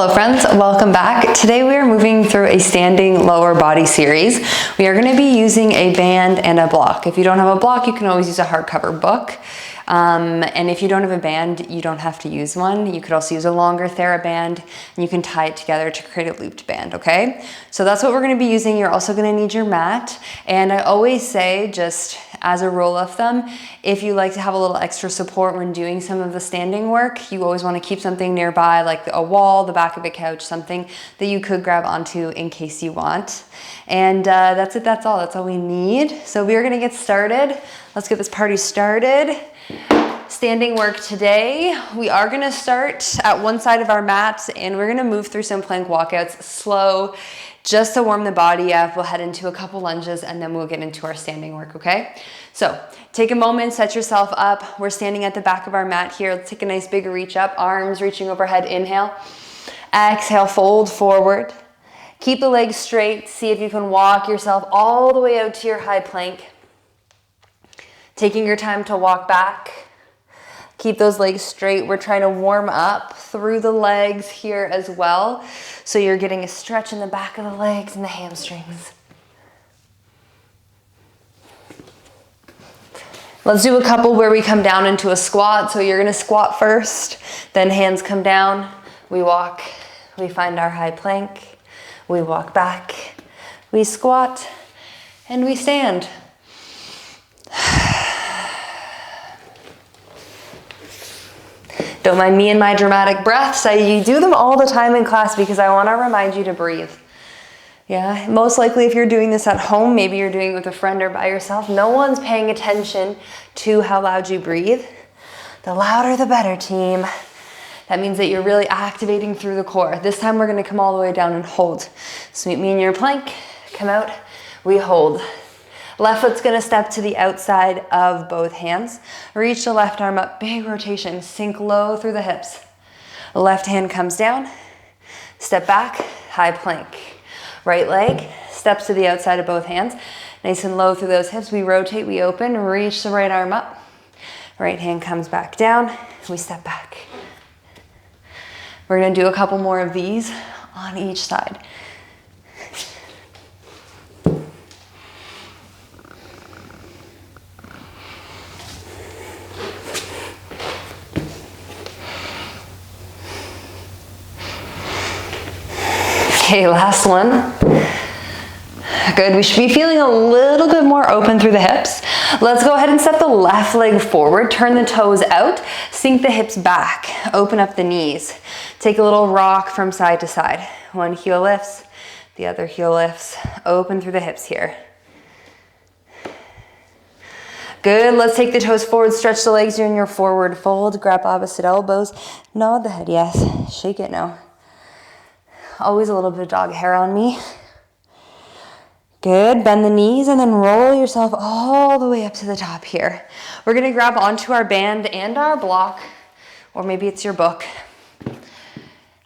Hello friends, welcome back. Today we are moving through a standing lower body series. We are going to be using a band and a block. If you don't have a block, you can always use a hardcover book. And if you don't have a band, you don't have to use one. You could also use a longer TheraBand, and you can tie it together to create a looped band, okay? So that's what we're going to be using. You're also going to need your mat. And I always say, just as a rule of thumb, if you like to have a little extra support when doing some of the standing work, you always want to keep something nearby, like a wall, the back of a couch, something that you could grab onto in case you want. And that's it, that's all we need. So we are going to get started. Let's get this party started. Standing work today. We are going to start at one side of our mat and we're going to move through some plank walkouts slow, just to warm the body up. We'll head into a couple lunges and then we'll get into our standing work, okay? So take a moment, set yourself up. We're standing at the back of our mat here. Let's take a nice big reach up, arms reaching overhead, inhale. Exhale, fold forward. Keep the legs straight. See if you can walk yourself all the way out to your high plank. Taking your time to walk back. Keep those legs straight. We're trying to warm up through the legs here as well. So you're getting a stretch in the back of the legs and the hamstrings. Let's do a couple where we come down into a squat. So you're gonna squat first, then hands come down. We walk, we find our high plank. We walk back, we squat, and we stand. Don't mind me and my dramatic breaths. I do them all the time in class because I want to remind you to breathe. Yeah, most likely if you're doing this at home, maybe you're doing it with a friend or by yourself, no one's paying attention to how loud you breathe. The louder the better, team. That means that you're really activating through the core. This time we're going to come all the way down and hold. So meet me in your plank, come out, we hold. Left foot's gonna step to the outside of both hands. Reach the left arm up, big rotation, sink low through the hips. Left hand comes down, step back, high plank. Right leg steps to the outside of both hands, nice and low through those hips. We rotate, we open, reach the right arm up. Right hand comes back down, we step back. We're gonna do a couple more of these on each side. Okay, last one. Good, we should be feeling a little bit more open through the hips. Let's go ahead and step the left leg forward, turn the toes out, sink the hips back, open up the knees. Take a little rock from side to side. One heel lifts, the other heel lifts, open through the hips here. Good, let's take the toes forward, stretch the legs, you're in your forward fold, grab opposite elbows, nod the head, yes, shake it no. Always a little bit of dog hair on me. Good, bend the knees and then roll yourself all the way up to the top here. We're gonna grab onto our band and our block, or maybe it's your book.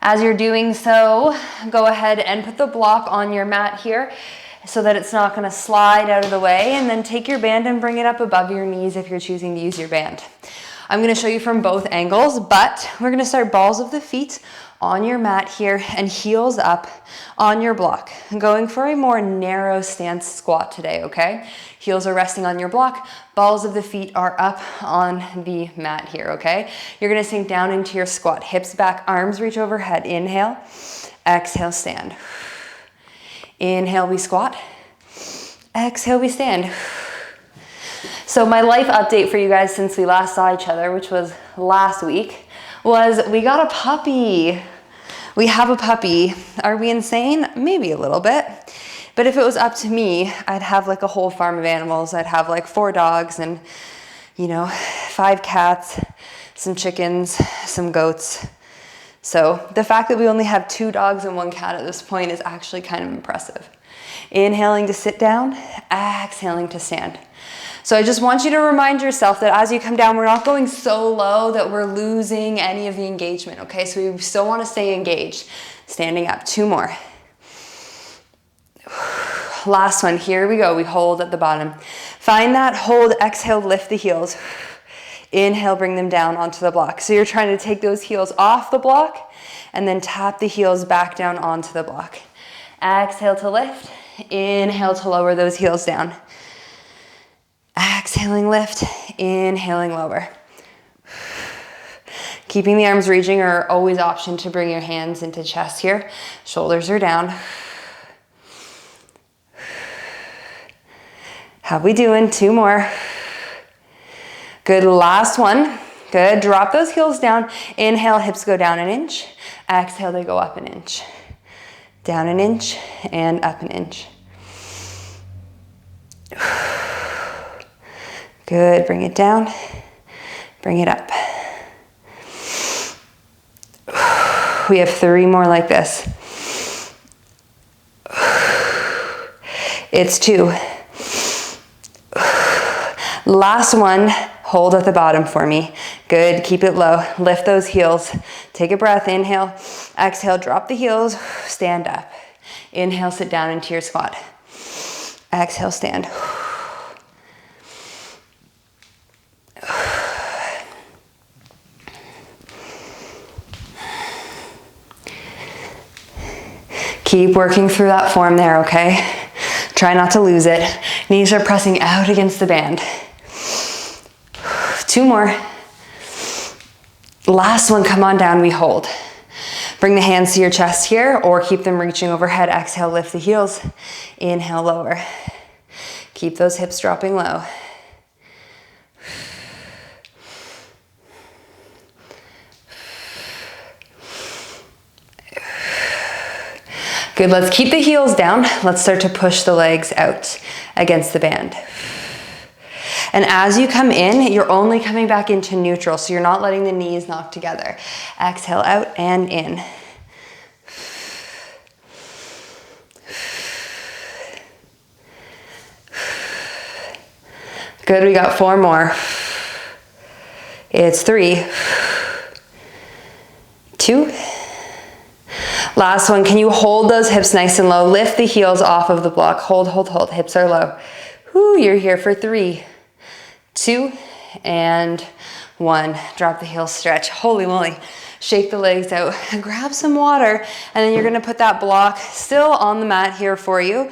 As you're doing so, go ahead and put the block on your mat here so that it's not gonna slide out of the way, and then take your band and bring it up above your knees if you're choosing to use your band. I'm gonna show you from both angles, but we're gonna start balls of the feet on your mat here and heels up on your block. I'm going for a more narrow stance squat today, okay? Heels are resting on your block, balls of the feet are up on the mat here, okay? You're gonna sink down into your squat, hips back, arms reach overhead. Inhale, exhale, stand. Inhale, we squat. Exhale, we stand. So my life update for you guys since we last saw each other, which was last week, was we got a puppy. We have a puppy. Are we insane? Maybe a little bit. But if it was up to me, I'd have like a whole farm of animals. I'd have like 4 dogs and, 5 cats, some chickens, some goats. So the fact that we only have 2 dogs and 1 cat at this point is actually kind of impressive. Inhaling to sit down, exhaling to stand. So I just want you to remind yourself that as you come down, we're not going so low that we're losing any of the engagement, okay? So we still want to stay engaged. Standing up, 2 more. Last one, here we go. We hold at the bottom. Find that hold, exhale, lift the heels. Inhale, bring them down onto the block. So you're trying to take those heels off the block and then tap the heels back down onto the block. Exhale to lift, inhale to lower those heels down. Exhaling, lift, inhaling, lower. Keeping the arms reaching are always option to bring your hands into chest here. Shoulders are down. How we doing? 2 more. Good, last one. Good, drop those heels down. Inhale, hips go down 1 inch. Exhale, they go up 1 inch. Down 1 inch and up 1 inch. Good, bring it down, bring it up. We have 3 more like this. It's 2. Last one, hold at the bottom for me. Good, keep it low. Lift those heels. Take a breath, inhale. Exhale, drop the heels, stand up. Inhale, sit down into your squat. Exhale, stand. Keep working through that form there, okay? Try not to lose it. Knees are pressing out against the band. 2 more. Last one, come on down, we hold. Bring the hands to your chest here or keep them reaching overhead. Exhale, lift the heels. Inhale, lower. Keep those hips dropping low. Good, let's keep the heels down. Let's start to push the legs out against the band. And as you come in, you're only coming back into neutral, so you're not letting the knees knock together. Exhale out and in. Good, we got 4 more. It's 3, 2. Last one, can you hold those hips nice and low? Lift the heels off of the block. Hold, hold, hold. Hips are low. Whoo, you're here for 3, 2, and 1. Drop the heels, stretch. Holy moly. Shake the legs out. Grab some water, and then you're gonna put that block still on the mat here for you.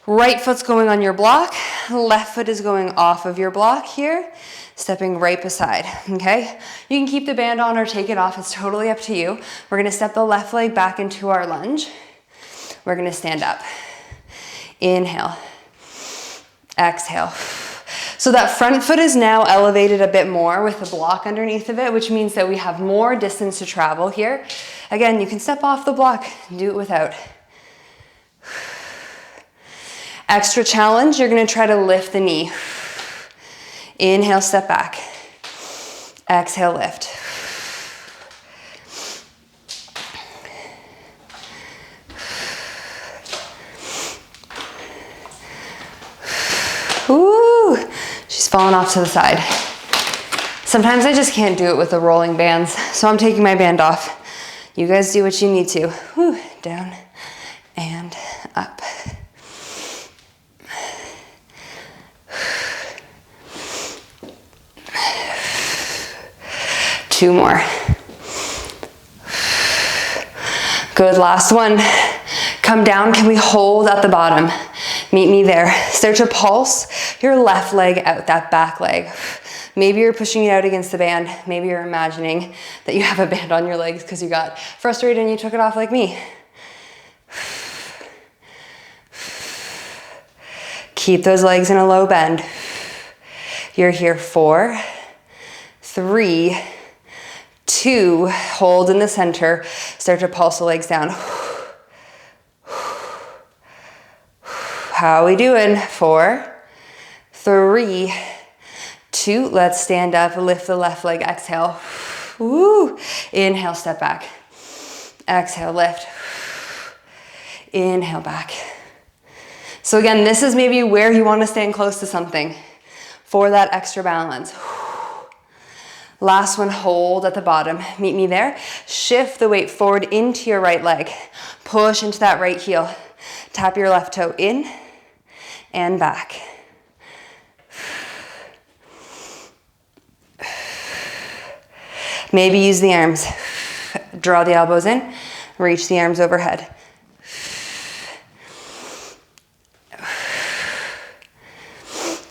Right foot's going on your block. Left foot is going off of your block here. Stepping right beside, okay? You can keep the band on or take it off. It's totally up to you. We're gonna step the left leg back into our lunge. We're gonna stand up. Inhale, exhale. So that front foot is now elevated a bit more with the block underneath of it, which means that we have more distance to travel here. Again, you can step off the block, do it without. Extra challenge, you're gonna try to lift the knee. Inhale, step back. Exhale, lift. Ooh, she's falling off to the side. Sometimes I just can't do it with the rolling bands, so I'm taking my band off. You guys do what you need to. Whew, down and up. Two more. Good, last one. Come down, can we hold at the bottom? Meet me there. Start to pulse your left leg out, that back leg. Maybe you're pushing it out against the band. Maybe you're imagining that you have a band on your legs because you got frustrated and you took it off like me. Keep those legs in a low bend. You're here 4, 3, 2, hold in the center, start to pulse the legs down. How are we doing? 4, 3, 2, let's stand up, lift the left leg, exhale. Woo. Inhale, step back. Exhale, lift. Inhale, back. So again, this is maybe where you want to stand close to something for that extra balance. Last one, hold at the bottom. Meet me there. Shift the weight forward into your right leg. Push into that right heel. Tap your left toe in and back. Maybe use the arms. Draw the elbows in, reach the arms overhead.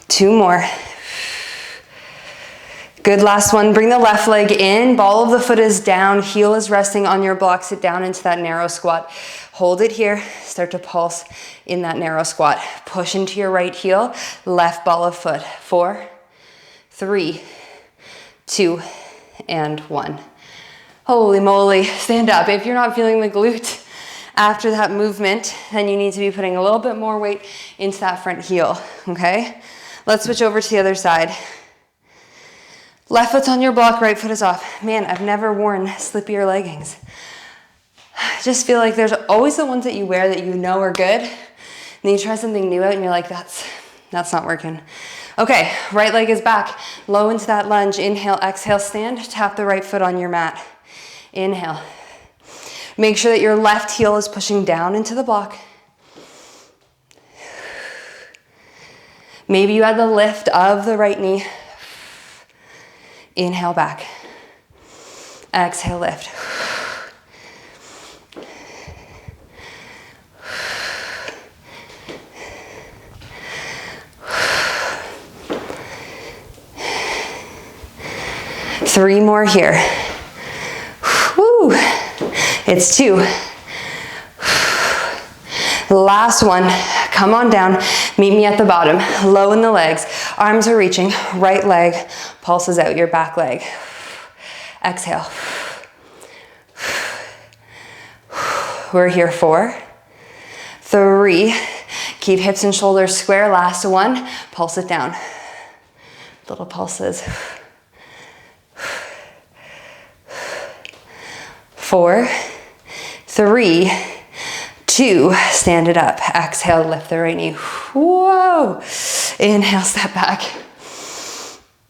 Two more. Good, last one. Bring the left leg in, ball of the foot is down, heel is resting on your block, sit down into that narrow squat. Hold it here, start to pulse in that narrow squat. Push into your right heel, left ball of foot. 4, 3, 2, and 1. Holy moly, stand up. If you're not feeling the glute after that movement, then you need to be putting a little bit more weight into that front heel, okay? Let's switch over to the other side. Left foot's on your block, right foot is off. Man, I've never worn slippier leggings. I just feel like there's always the ones that you wear that you know are good, and then you try something new out and you're like, that's not working. Okay, right leg is back, low into that lunge. Inhale, exhale, stand, tap the right foot on your mat. Inhale. Make sure that your left heel is pushing down into the block. Maybe you had the lift of the right knee. Inhale back. Exhale, lift. Three more here. Woo. It's 2. Last one. Come on down. Meet me at the bottom. Low in the legs. Arms are reaching. Right leg pulses out your back leg. Exhale. We're here. 4, 3. Keep hips and shoulders square. Last one. Pulse it down. Little pulses. 4, 3, 2, stand it up. Exhale, lift the right knee. Whoa. Inhale, step back.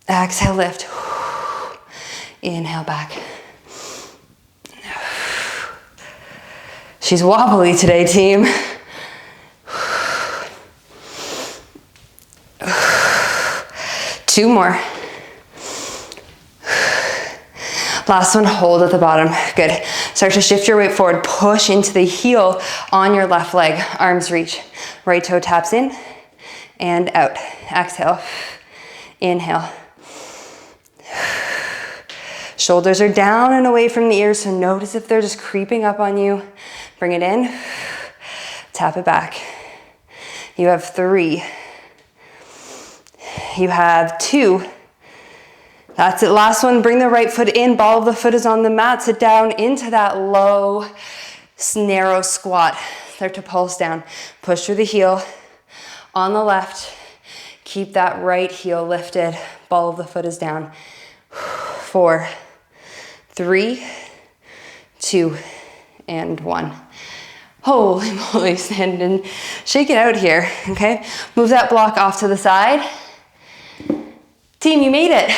Exhale, lift. Inhale, back. She's wobbly today, team. Two more. Last one, hold at the bottom. Good. Start to shift your weight forward. Push into the heel on your left leg. Arms reach. Right toe taps in and out. Exhale. Inhale. Shoulders are down and away from the ears, so notice if they're just creeping up on you. Bring it in. Tap it back. You have 3. You have 2. That's it. Last one, bring the right foot in. Ball of the foot is on the mat. Sit down into that low, narrow squat. Start to pulse down. Push through the heel on the left. Keep that right heel lifted. Ball of the foot is down. 4, 3, 2, and 1. Holy moly, stand and shake it out here, okay? Move that block off to the side. Team, you made it.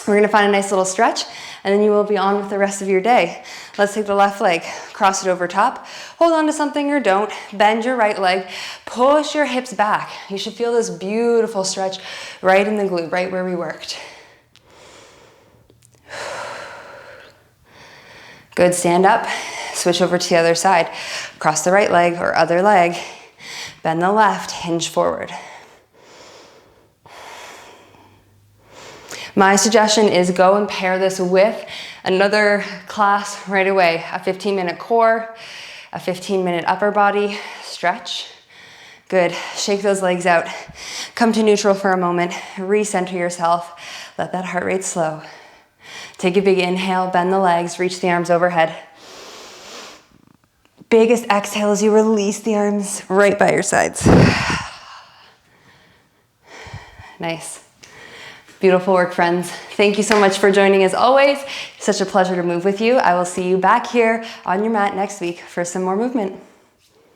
We're gonna find a nice little stretch and then you will be on with the rest of your day. Let's take the left leg, cross it over top, hold on to something or don't, bend your right leg, push your hips back. You should feel this beautiful stretch right in the glute, right where we worked. Good, stand up, switch over to the other side. Cross the right leg or other leg, bend the left, hinge forward. My suggestion is go and pair this with another class right away. A 15-minute core, a 15-minute upper body stretch. Good, shake those legs out. Come to neutral for a moment, recenter yourself. Let that heart rate slow. Take a big inhale, bend the legs, reach the arms overhead. Biggest exhale as you release the arms right by your sides. Nice. Beautiful work, friends. Thank you so much for joining as always. Such a pleasure to move with you. I will see you back here on your mat next week for some more movement.